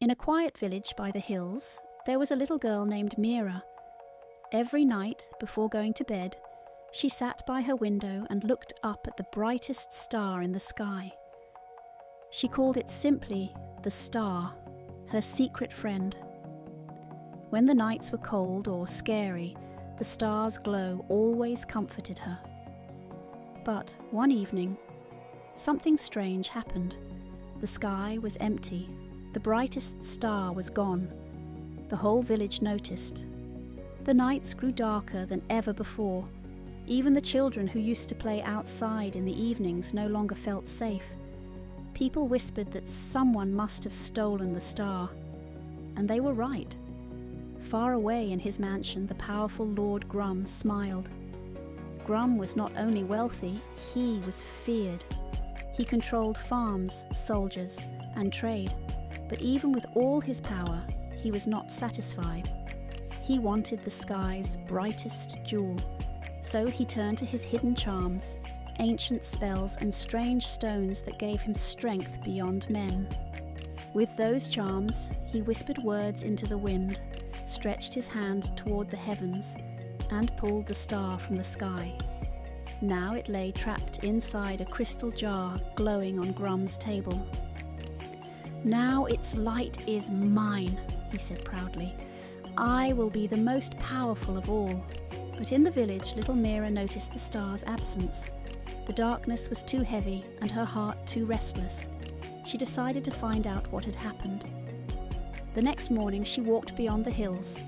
In a quiet village by the hills, there was a little girl named Mira. Every night, before going to bed, she sat by her window and looked up at the brightest star in the sky. She called it simply the star, her secret friend. When the nights were cold or scary, the star's glow always comforted her. But one evening, something strange happened. The sky was empty. The brightest star was gone. The whole village noticed. The nights grew darker than ever before. Even the children who used to play outside in the evenings no longer felt safe. People whispered that someone must have stolen the star. And they were right. Far away in his mansion, the powerful Lord Grum smiled. Grum was not only wealthy, he was feared. He controlled farms, soldiers, and trade. But even with all his power, he was not satisfied. He wanted the sky's brightest jewel. So he turned to his hidden charms, ancient spells and strange stones that gave him strength beyond men. With those charms, he whispered words into the wind, stretched his hand toward the heavens, and pulled the star from the sky. Now it lay trapped inside a crystal jar glowing on Grum's table. "Now its light is mine," he said proudly. "I will be the most powerful of all." But in the village, little Mira noticed the star's absence. The darkness was too heavy and her heart too restless. She decided to find out what had happened. The next morning she walked beyond the hills,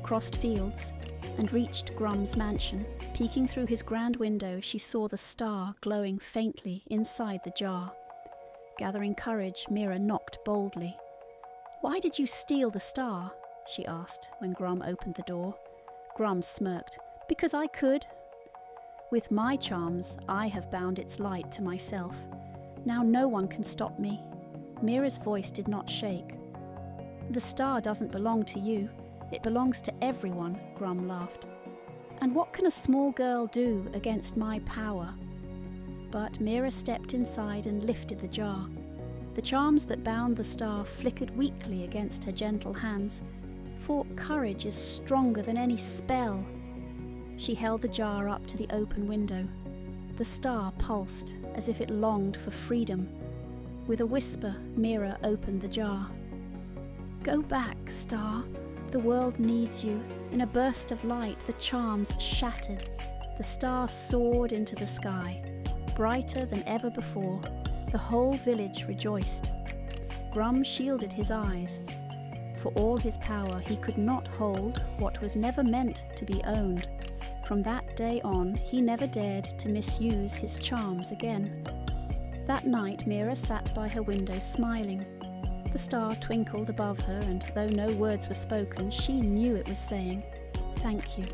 crossed fields, and reached Grum's mansion. Peeking through his grand window, she saw the star glowing faintly inside the jar. Gathering courage, Mira knocked boldly. "Why did you steal the star?" she asked when Grum opened the door. Grum smirked. "Because I could. With my charms, I have bound its light to myself. Now no one can stop me." Mira's voice did not shake. "The star doesn't belong to you. It belongs to everyone," Grum laughed. "And what can a small girl do against my power?" But Mira stepped inside and lifted the jar. The charms that bound the star flickered weakly against her gentle hands, for courage is stronger than any spell. She held the jar up to the open window. The star pulsed as if it longed for freedom. With a whisper, Mira opened the jar. "Go back, star. The world needs you." In a burst of light, the charms shattered. The star soared into the sky, brighter than ever before. The whole village rejoiced. Grum shielded his eyes. For all his power, he could not hold what was never meant to be owned. From that day on, he never dared to misuse his charms again. That night, Mira sat by her window smiling. The star twinkled above her, and though no words were spoken, she knew it was saying, "Thank you."